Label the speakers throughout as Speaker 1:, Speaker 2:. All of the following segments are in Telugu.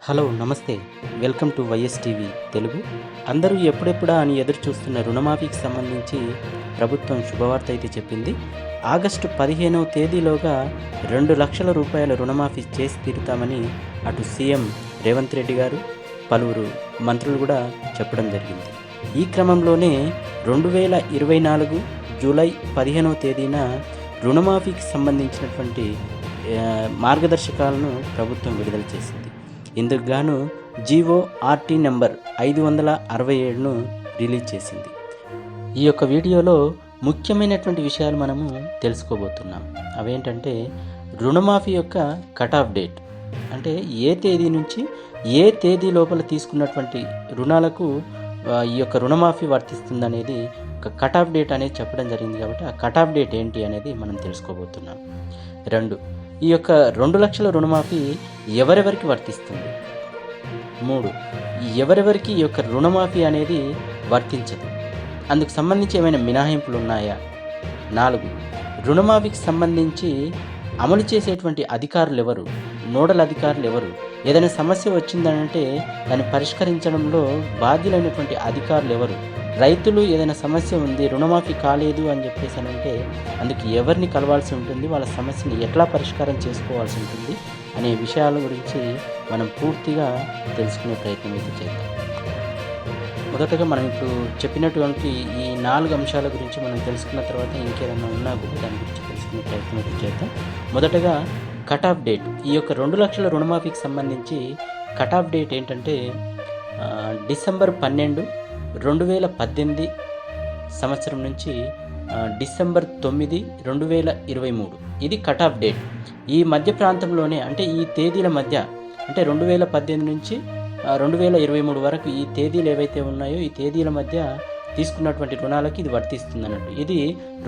Speaker 1: హలో నమస్తే. Welcome to YS TV Telugu. అందరూ ఎప్పుడెప్పుడా అని ఎదురు చూస్తున్న రుణమాఫీకి సంబంధించి ప్రభుత్వం శుభవార్త అయితే చెప్పింది. ఆగస్టు 15వ తేదీలోగా 2 లక్షల రూపాయల రుణమాఫీ చేసి తీరుతామని అటు సీఎం రేవంత్ రెడ్డి గారు, పలువురు మంత్రులు కూడా చెప్పడం జరిగింది. ఈ క్రమంలోనే 2024 జూలై 15వ తేదీన రుణమాఫీకి సంబంధించినటువంటి మార్గదర్శకాలను ప్రభుత్వం విడుదల చేసింది. ఇందుకు గాను జీవో ఆర్టీ నెంబర్ 567ను రిలీజ్ చేసింది. ఈ యొక్క వీడియోలో ముఖ్యమైనటువంటి విషయాలు మనము తెలుసుకోబోతున్నాం. అవేంటంటే రుణమాఫీ యొక్క కట్ ఆఫ్ డేట్, అంటే ఏ తేదీ నుంచి ఏ తేదీ లోపల తీసుకున్నటువంటి రుణాలకు ఈ యొక్క రుణమాఫీ వర్తిస్తుందనేది ఒక కట్ ఆఫ్ డేట్ అనేది చెప్పడం జరిగింది. కాబట్టి ఆ కట్ ఆఫ్ డేట్ ఏంటి అనేది మనం తెలుసుకోబోతున్నాం. 2, ఈ యొక్క 2 లక్షల రుణమాఫీ ఎవరెవరికి వర్తిస్తుంది? 3, ఎవరెవరికి ఈ యొక్క రుణమాఫీ అనేది వర్తించదు, అందుకు సంబంధించి ఏమైనా మినహాయింపులు ఉన్నాయా? 4, రుణమాఫీకి సంబంధించి అమలు చేసేటువంటి అధికారులు ఎవరు, నోడల్ అధికారులు ఎవరు, ఏదైనా సమస్య వచ్చిందనంటే దాన్ని పరిష్కరించడంలో బాధ్యులైనటువంటి అధికారులు ఎవరు, రైతులు ఏదైనా సమస్య ఉంది రుణమాఫీ కాలేదు అని చెప్పేసానంటే అందుకు ఎవరిని కలవాల్సి ఉంటుంది, వాళ్ళ సమస్యని ఎట్లా పరిష్కారం చేసుకోవాల్సి ఉంటుంది అనే విషయాల గురించి మనం పూర్తిగా తెలుసుకునే ప్రయత్నం అయితే చేద్దాం. మొదటగా మనం ఇప్పుడు చెప్పినటువంటి ఈ 4 అంశాల గురించి మనం తెలుసుకున్న తర్వాత ఇంకేదైనా ఉన్నా కూడా దాని గురించి తెలుసుకునే ప్రయత్నం అయితే చేద్దాం. మొదటగా కట్ ఆఫ్ డేట్. ఈ యొక్క 2 లక్షల రుణమాఫీకి సంబంధించి కట్ ఆఫ్ డేట్ ఏంటంటే డిసెంబర్ 12, 2018 సంవత్సరం నుంచి డిసెంబర్ 9, 2023 ఇది కట్ ఆఫ్ డేట్. ఈ మధ్య ప్రాంతంలోనే, అంటే ఈ తేదీల మధ్య, అంటే 2018 నుంచి 2023 వరకు ఈ తేదీలు ఏవైతే ఉన్నాయో ఈ తేదీల మధ్య తీసుకున్నటువంటి రుణాలకి ఇది వర్తిస్తుంది అన్నట్టు. ఇది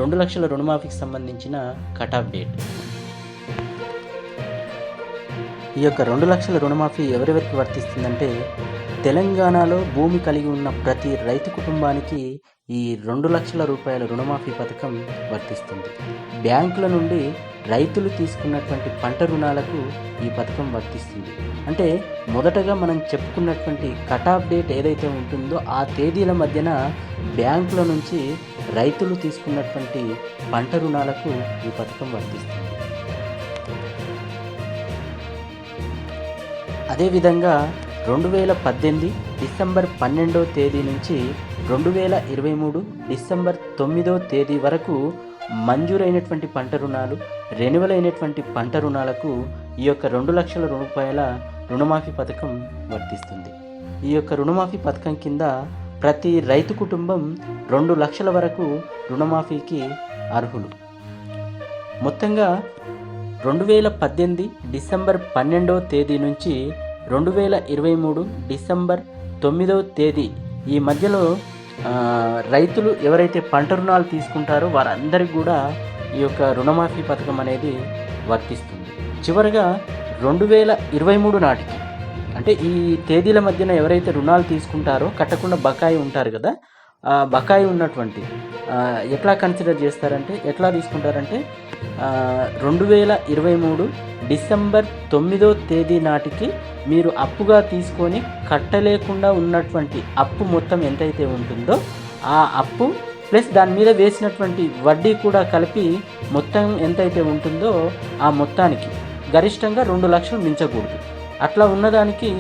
Speaker 1: 2 లక్షల రుణమాఫీకి సంబంధించిన కట్ ఆఫ్ డేట్. ఈ యొక్క 2 లక్షల రుణమాఫీ ఎవరెవరికి వర్తిస్తుందంటే తెలంగాణలో భూమి కలిగి ఉన్న ప్రతి రైతు కుటుంబానికి ఈ 2 లక్షల రూపాయల రుణమాఫీ పథకం వర్తిస్తుంది. బ్యాంకుల నుండి రైతులు తీసుకున్నటువంటి పంట రుణాలకు ఈ పథకం వర్తిస్తుంది. అంటే మొదటగా మనం చెప్పుకున్నటువంటి కట్ ఆఫ్ డేట్ ఏదైతే ఉంటుందో ఆ తేదీల మధ్యన బ్యాంకుల నుంచి రైతులు తీసుకున్నటువంటి పంట రుణాలకు ఈ పథకం వర్తిస్తుంది. అదేవిధంగా 2018 డిసెంబర్ 12వ తేదీ నుంచి 2023 డిసెంబర్ 9వ తేదీ వరకు మంజూరైనటువంటి పంట రుణాలు, రెన్యువల్ అయినటువంటి పంట రుణాలకు ఈ యొక్క 2 లక్షల రూపాయల రుణమాఫీ పథకం వర్తిస్తుంది. ఈ యొక్క రుణమాఫీ పథకం కింద ప్రతి రైతు కుటుంబం 2 లక్షల వరకు రుణమాఫీకి అర్హులు. మొత్తంగా 2018 డిసెంబర్ 12వ తేదీ నుంచి 2023 డిసెంబర్ 9వ తేదీ ఈ మధ్యలో రైతులు ఎవరైతే పంట రుణాలు తీసుకుంటారో వారందరికీ కూడా ఈ యొక్క రుణమాఫీ పథకం అనేది వర్తిస్తుంది. చివరగా 2023 నాటికి, అంటే ఈ తేదీల మధ్యన ఎవరైతే రుణాలు తీసుకుంటారో కట్టకుండా బకాయి ఉంటారు కదా, ఆ బకాయి ఉన్నటువంటి ఎట్లా కన్సిడర్ చేస్తారంటే, ఎట్లా తీసుకుంటారంటే 2023 డిసెంబర్ 9వ తేదీ నాటికి మీరు అప్పుగా తీసుకొని కట్టలేకుండా ఉన్నటువంటి అప్పు మొత్తం ఎంతైతే ఉంటుందో ఆ అప్పు ప్లస్ దాని మీద వేసినటువంటి వడ్డీ కూడా కలిపి మొత్తం ఎంతైతే ఉంటుందో ఆ మొత్తానికి గరిష్టంగా 2 లక్షలు మించకూడదు. అట్లా ఉన్నదానికి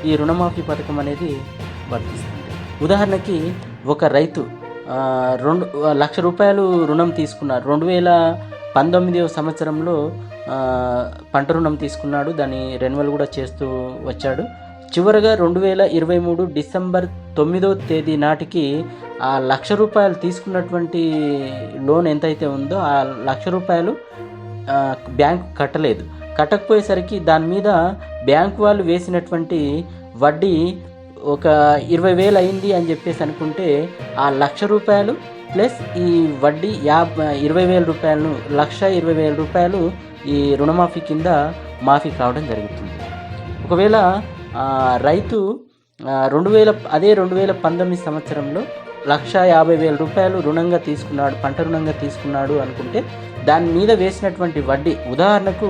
Speaker 1: ఈ రుణమాఫీ పథకం అనేది వర్తిస్తుంది. ఉదాహరణకి ఒక రైతు 2 లక్ష రూపాయలు రుణం తీసుకున్నారు. 2019వ సంవత్సరంలో పంట రుణం తీసుకున్నాడు, దాన్ని రెన్యువల్ కూడా చేస్తూ వచ్చాడు. చివరగా 2023 డిసెంబర్ 9వ తేదీ నాటికి ఆ 1,00,000 రూపాయలు తీసుకున్నటువంటి లోన్ ఎంతైతే ఉందో ఆ 1,00,000 రూపాయలు బ్యాంకు కట్టలేదు. కట్టకపోయేసరికి దాని మీద బ్యాంకు వాళ్ళు వేసినటువంటి వడ్డీ ఒక 20,000 అయింది అని చెప్పేసి అనుకుంటే ఆ 1,00,000 రూపాయలు ప్లస్ ఈ వడ్డీ 20,000 రూపాయలను 1,20,000 రూపాయలు ఈ రుణమాఫీ కింద మాఫీ కావడం జరుగుతుంది. ఒకవేళ రైతు 2019 సంవత్సరంలో 1,50,000 రూపాయలు రుణంగా తీసుకున్నాడు, పంట రుణంగా తీసుకున్నాడు అనుకుంటే దాని మీద వేసినటువంటి వడ్డీ, ఉదాహరణకు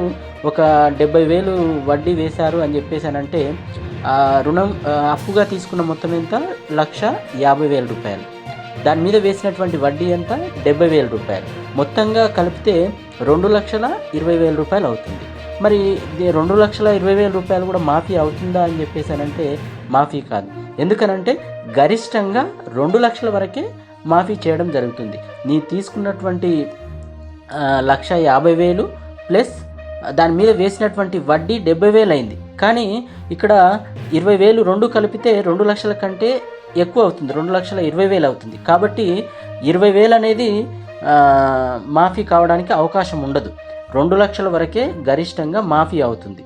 Speaker 1: ఒక 70,000 వడ్డీ వేశారు అని చెప్పేసానంటే రుణం అప్పుగా తీసుకున్న మొత్తం ఎంత? 1,50,000 రూపాయలు. దాని మీద వేసినటువంటి వడ్డీ ఎంత? 70,000 రూపాయలు. మొత్తంగా కలిపితే 2,20,000 రూపాయలు అవుతుంది. మరి 2,20,000 రూపాయలు కూడా మాఫీ అవుతుందా అని చెప్పేసానంటే మాఫీ కాదు. ఎందుకనంటే గరిష్టంగా 2 లక్షల వరకే మాఫీ చేయడం జరుగుతుంది. నీ తీసుకున్నటువంటి 1,50,000 ప్లస్ దాని మీద వేసినటువంటి వడ్డీ 70,000 అయింది. కానీ ఇక్కడ 20,000 రెండు కలిపితే 2 లక్షల కంటే ఎక్కువ అవుతుంది, 2,20,000 అవుతుంది. కాబట్టి 20,000 అనేది మాఫీ కావడానికి అవకాశం ఉండదు. 2 లక్షల వరకే గరిష్టంగా మాఫీ అవుతుంది.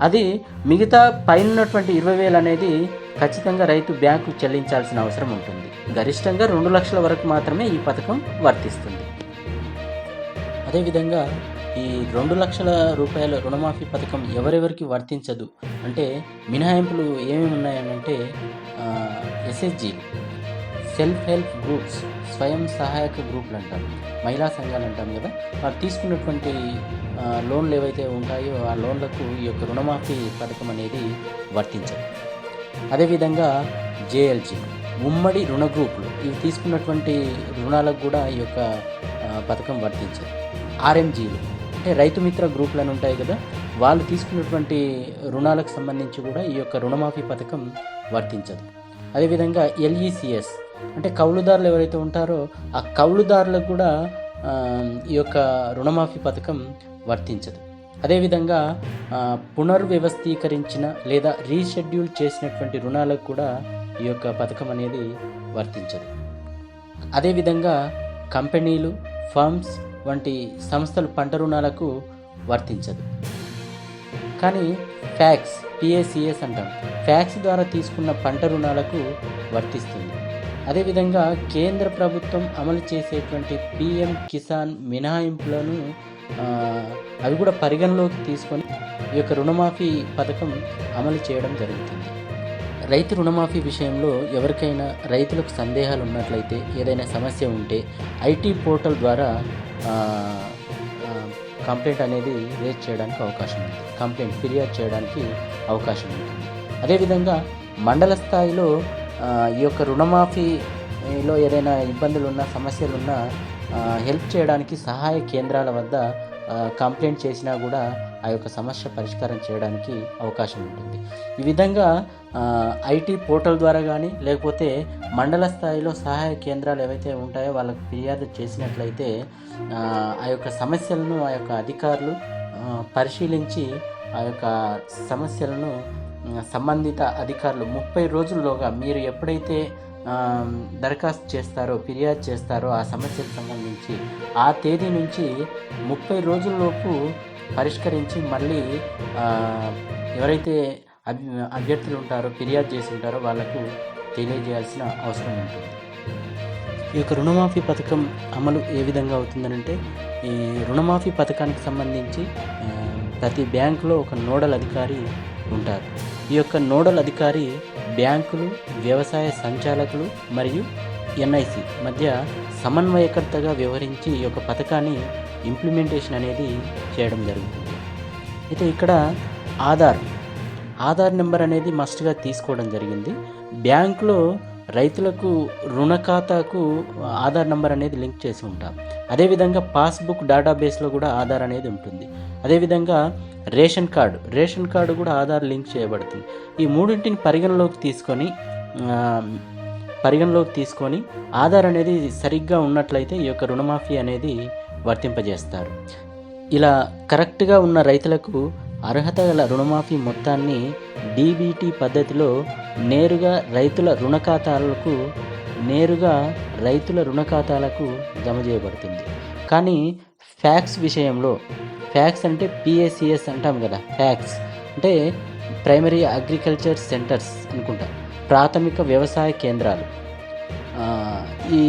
Speaker 1: అది మిగతా పైన ఉన్నటువంటి 20,000 అనేది ఖచ్చితంగా రైతు బ్యాంకు చెల్లించాల్సిన అవసరం ఉంటుంది. గరిష్టంగా 2 లక్షల వరకు మాత్రమే ఈ పథకం వర్తిస్తుంది. అదేవిధంగా ఈ 2 లక్షల రూపాయల రుణమాఫీ పథకం ఎవరెవరికి వర్తించదు అంటే మినహాయింపులు ఏమేమి ఉన్నాయనంటే ఎస్హెచ్జి, సెల్ఫ్ హెల్ప్ గ్రూప్స్, స్వయం సహాయక గ్రూపులు అంటాం, మహిళా సంఘాలు అంటాం కదా, వారు తీసుకున్నటువంటి లోన్లు ఏవైతే ఉంటాయో ఆ లోన్లకు ఈ యొక్క రుణమాఫీ పథకం అనేది వర్తించదు. అదేవిధంగా జేఎల్జీ, ఉమ్మడి రుణ గ్రూపులు, ఇవి తీసుకున్నటువంటి రుణాలకు కూడా ఈ యొక్క పథకం వర్తించదు. ఆర్ఎంజీలు అంటే రైతు మిత్ర గ్రూపులను ఉంటాయి కదా, వాళ్ళు తీసుకున్నటువంటి రుణాలకు సంబంధించి కూడా ఈ యొక్క రుణమాఫీ పథకం వర్తించదు. అదేవిధంగా ఎల్ఈసిఎస్ అంటే కౌలుదారులు ఎవరైతే ఉంటారో ఆ కౌలుదారులకు కూడా ఈ యొక్క రుణమాఫీ పథకం వర్తించదు. అదేవిధంగా పునర్వ్యవస్థీకరించిన లేదా రీషెడ్యూల్ చేసినటువంటి రుణాలకు కూడా ఈ యొక్క పథకం అనేది వర్తించదు. అదేవిధంగా కంపెనీలు, ఫర్మ్స్ వంటి సంస్థలు పంట రుణాలకు వర్తించదు. కానీ ఫ్యాక్స్, పిఏసిఎస్ అంటాం, ఫ్యాక్స్ ద్వారా తీసుకున్న పంట రుణాలకు వర్తిస్తుంది. అదేవిధంగా కేంద్ర ప్రభుత్వం అమలు చేసేటువంటి పిఎం కిసాన్ మినహాయింపులను అవి కూడా పరిగణలోకి తీసుకొని ఈ యొక్క రుణమాఫీ పథకం అమలు చేయడం జరుగుతుంది. రైతు రుణమాఫీ విషయంలో ఎవరికైనా రైతులకు సందేహాలు ఉన్నట్లయితే, ఏదైనా సమస్య ఉంటే ఐటీ పోర్టల్ ద్వారా కంప్లైంట్ అనేది రేజ్ చేయడానికి అవకాశం ఉంది, కంప్లైంట్ ఫిర్యాదు చేయడానికి అవకాశం ఉంటుంది. అదేవిధంగా మండల స్థాయిలో ఈ యొక్క రుణమాఫీలో ఏదైనా ఇబ్బందులు ఉన్నా, సమస్యలు ఉన్నా హెల్ప్ చేయడానికి సహాయ కేంద్రాల వద్ద కంప్లైంట్ చేసినా కూడా ఆ యొక్క సమస్య పరిష్కారం చేయడానికి అవకాశం ఉంటుంది. ఈ విధంగా ఐటీ పోర్టల్ ద్వారా కానీ లేకపోతే మండల స్థాయిలో సహాయ కేంద్రాలు ఏవైతే ఉంటాయో వాళ్ళకు ఫిర్యాదు చేసినట్లయితే ఆ యొక్క సమస్యలను ఆ యొక్క అధికారులు పరిశీలించి ఆ యొక్క సమస్యలను సంబంధిత అధికారులు 30 రోజుల్లోగా మీరు ఎప్పుడైతే దరఖాస్తు చేస్తారో, ఫిర్యాదు చేస్తారో ఆ సమస్యకు సంబంధించి ఆ తేదీ నుంచి 30 రోజుల్లోపు పరిష్కరించి మళ్ళీ ఎవరైతే అభ్యర్థులు ఉంటారో, ఫిర్యాదు చేసి ఉంటారో వాళ్ళకు తెలియజేయాల్సిన అవసరం ఉంటుంది. ఈ యొక్క రుణమాఫీ పథకం అమలు ఏ విధంగా అవుతుందనంటే, ఈ రుణమాఫీ పథకానికి సంబంధించి ప్రతి బ్యాంకులో ఒక నోడల్ అధికారి ఉంటారు. ఈ యొక్క నోడల్ అధికారి బ్యాంకులు, వ్యవసాయ సంచాలకులు మరియు ఎన్ఐసి మధ్య సమన్వయకర్తగా వ్యవహరించి ఈ యొక్క పథకాన్ని ఇంప్లిమెంటేషన్ అనేది చేయడం జరుగుతుంది. అయితే ఇక్కడ ఆధార్ నెంబర్ అనేది మస్ట్గా తీసుకోవడం జరిగింది. బ్యాంకులో రైతులకు రుణ ఖాతాకు ఆధార్ నెంబర్ అనేది లింక్ చేసి ఉంటాం. అదేవిధంగా పాస్బుక్ డేటాబేస్లో కూడా ఆధార్ అనేది ఉంటుంది. అదేవిధంగా రేషన్ కార్డు కూడా ఆధార్ లింక్ చేయబడుతుంది. ఈ మూడింటిని పరిగణలోకి తీసుకొని ఆధార్ అనేది సరిగ్గా ఉన్నట్లయితే ఈ యొక్క రుణమాఫీ అనేది వర్తింపజేస్తారు. ఇలా కరెక్ట్గా ఉన్న రైతులకు అర్హత గల రుణమాఫీ మొత్తాన్ని డీబీటీ పద్ధతిలో నేరుగా రైతుల రుణ ఖాతాలకు జమ చేయబడుతుంది. కానీ ఫ్యాక్స్ విషయంలో, ఫ్యాక్స్ అంటే పిఏసిఎస్ అంటాం కదా, ఫ్యాక్స్ అంటే ప్రైమరీ అగ్రికల్చర్ సెంటర్స్ అనుకుంటా, ప్రాథమిక వ్యవసాయ కేంద్రాలు. ఈ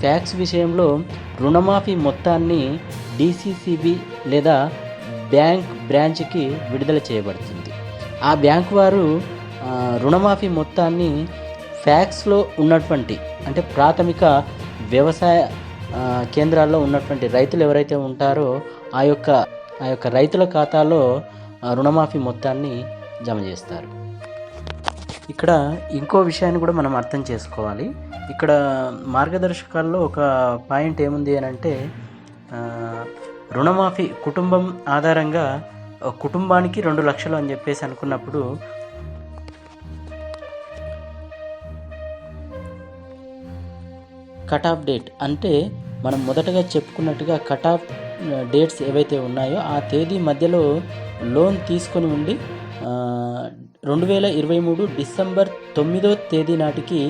Speaker 1: ఫ్యాక్స్ విషయంలో రుణమాఫీ మొత్తాన్ని డిసిసిబి లేదా బ్యాంక్ బ్రాంచ్కి విడుదల చేయబడుతుంది. ఆ బ్యాంకు వారు రుణమాఫీ మొత్తాన్ని ఫ్యాక్స్లో ఉన్నటువంటి అంటే ప్రాథమిక వ్యవసాయ కేంద్రాల్లో ఉన్నటువంటి రైతులు ఎవరైతే ఉంటారో ఆ యొక్క రైతుల ఖాతాలో రుణమాఫీ మొత్తాన్ని జమ చేస్తారు. ఇక్కడ ఇంకో విషయాన్ని కూడా మనం అర్థం చేసుకోవాలి. ఇక్కడ మార్గదర్శకాల్లో ఒక పాయింట్ ఏముంది అని అంటే, రుణమాఫీ కుటుంబం ఆధారంగా కుటుంబానికి 2 లక్షలు అని చెప్పేసి అనుకున్నప్పుడు కట్ ఆఫ్ డేట్ అంటే మనం మొదటగా చెప్పుకున్నట్టుగా కట్ ఆఫ్ డేట్స్ ఏవైతే ఉన్నాయో ఆ తేదీ మధ్యలో లోన్ తీసుకొని ఉండి 2023 డిసెంబర్ 9వ తేదీ నాటికి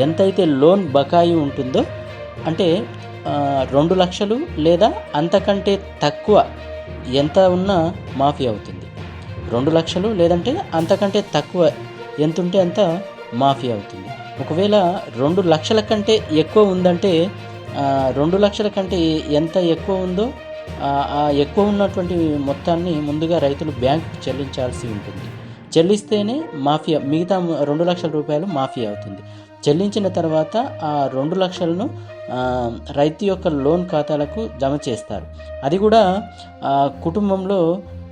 Speaker 1: ఎంతైతే లోన్ బకాయి ఉంటుందో, అంటే 2 లక్షలు లేదా అంతకంటే తక్కువ ఎంత ఉన్నా మాఫీ అవుతుంది. 2 లక్షలు లేదంటే అంతకంటే తక్కువ ఎంత ఉంటే అంత మాఫీ అవుతుంది. ఒకవేళ 2 లక్షల కంటే ఎక్కువ ఉందంటే 2 లక్షల కంటే ఎంత ఎక్కువ ఉందో ఆ ఎక్కువ ఉన్నటువంటి మొత్తాన్ని ముందుగా రైతులు బ్యాంకుకు చెల్లించాల్సి ఉంటుంది. చెల్లిస్తేనే మాఫీ, మిగతా 2 లక్షల రూపాయలు మాఫీ అవుతుంది. చెల్లించిన తర్వాత ఆ 2 లక్షలను రైతు యొక్క లోన్ ఖాతాలకు జమ చేస్తారు. అది కూడా కుటుంబంలో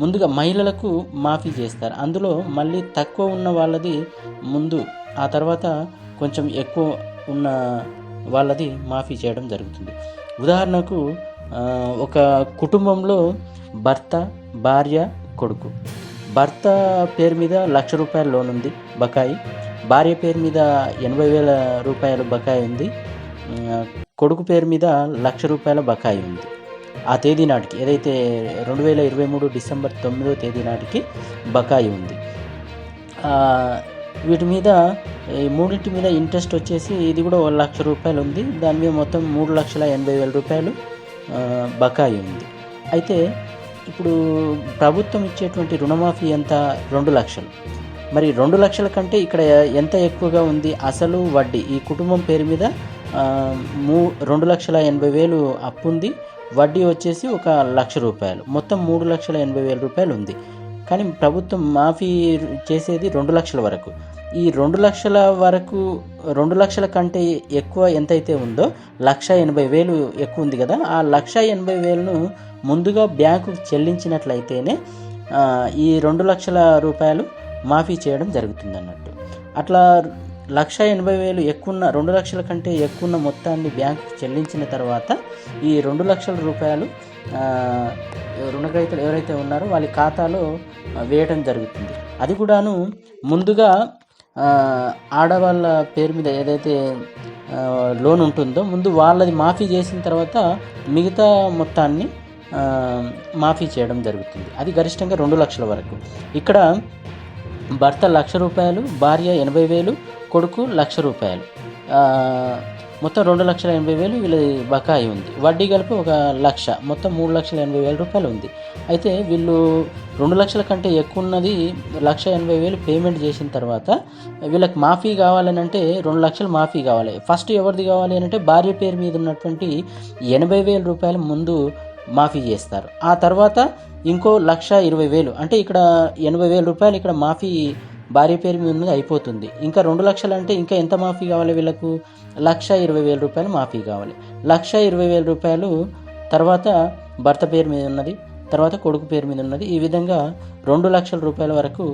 Speaker 1: ముందుగా మహిళలకు మాఫీ చేస్తారు. అందులో మళ్ళీ తక్కువ ఉన్న వాళ్ళది ముందు, ఆ తర్వాత కొంచెం ఎక్కువ ఉన్న వాళ్ళది మాఫీ చేయడం జరుగుతుంది. ఉదాహరణకు ఒక కుటుంబంలో భర్త, భార్య, కొడుకు. భర్త పేరు మీద 1,00,000 రూపాయల లోన్ ఉంది బకాయి, భార్య పేరు మీద 80,000 రూపాయల బకాయి ఉంది, కొడుకు పేరు మీద 1,00,000 రూపాయల బకాయి ఉంది. ఆ తేదీ నాటికి ఏదైతే 2023 డిసెంబర్ 9వ తేదీ నాటికి బకాయి ఉంది. వీటి మీద ఈ మూడింటి మీద ఇంట్రెస్ట్ వచ్చేసి ఇది కూడా 1,00,000 రూపాయలు ఉంది. దాని మీద మొత్తం 3,80,000 రూపాయలు బకాయి ఉంది. అయితే ఇప్పుడు ప్రభుత్వం ఇచ్చేటువంటి రుణమాఫీ ఎంత? 2 లక్షలు. మరి 2 లక్షల కంటే ఇక్కడ ఎంత ఎక్కువగా ఉంది? అసలు వడ్డీ ఈ కుటుంబం పేరు మీద 2,80,000 అప్పు ఉంది, వడ్డీ వచ్చేసి 1,00,000 రూపాయలు, మొత్తం 3,80,000 రూపాయలు ఉంది. కానీ ప్రభుత్వం మాఫీ చేసేది 2 లక్షల వరకు. ఈ 2 లక్షల వరకు, 2 లక్షల కంటే ఎక్కువ ఎంతైతే ఉందో 1,80,000 ఎక్కువ ఉంది కదా, ఆ 1,80,000ను ముందుగా బ్యాంకుకు చెల్లించినట్లయితేనే ఈ 2 లక్షల రూపాయలు మాఫీ చేయడం జరుగుతుంది అన్నట్టు. అట్లా 1,80,000 ఎక్కువ, 2 లక్షల కంటే ఎక్కువ ఉన్న మొత్తాన్ని బ్యాంకుకు చెల్లించిన తర్వాత ఈ 2 లక్షల రూపాయలు రుణగ్రహీతలు ఎవరైతే ఉన్నారో వాళ్ళ ఖాతాలో వేయడం జరుగుతుంది. అది కూడాను ముందుగా ఆడవాళ్ళ పేరు మీద ఏదైతే లోన్ ఉంటుందో ముందు వాళ్ళది మాఫీ చేసిన తర్వాత మిగతా మొత్తాన్ని మాఫీ చేయడం జరుగుతుంది. అది గరిష్టంగా 2 లక్షల వరకు. ఇక్కడ భర్త 1,00,000 రూపాయలు, భార్య 80,000, కొడుకు 1,00,000 రూపాయలు, మొత్తం 2,80,000 వీళ్ళ బకాయి ఉంది. వడ్డీ కలిపి 1,00,000, మొత్తం 3,80,000 రూపాయలు ఉంది. అయితే వీళ్ళు 2 లక్షల కంటే ఎక్కువ ఉన్నది 1,80,000 పేమెంట్ చేసిన తర్వాత వీళ్ళకి మాఫీ కావాలని అంటే 2 లక్షలు మాఫీ కావాలి. ఫస్ట్ ఎవరిది కావాలి అని అంటే భార్య పేరు మీద ఉన్నటువంటి 80,000 రూపాయలు ముందు మాఫీ చేస్తారు. ఆ తర్వాత ఇంకో 1,20,000, అంటే ఇక్కడ 80,000 రూపాయలు ఇక్కడ మాఫీ భార్య పేరు మీద ఉన్నది అయిపోతుంది. ఇంకా 2 లక్షలు అంటే ఇంకా ఎంత మాఫీ కావాలి వీళ్ళకు? 1,20,000 రూపాయలు మాఫీ కావాలి. 1,20,000 రూపాయలు తర్వాత భర్త పేరు మీద ఉన్నది, తర్వాత కొడుకు పేరు మీద ఉన్నది. ఈ విధంగా 2 లక్షల రూపాయల వరకు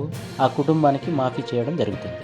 Speaker 1: ఆ కుటుంబానికి మాఫీ చేయడం జరుగుతుంది.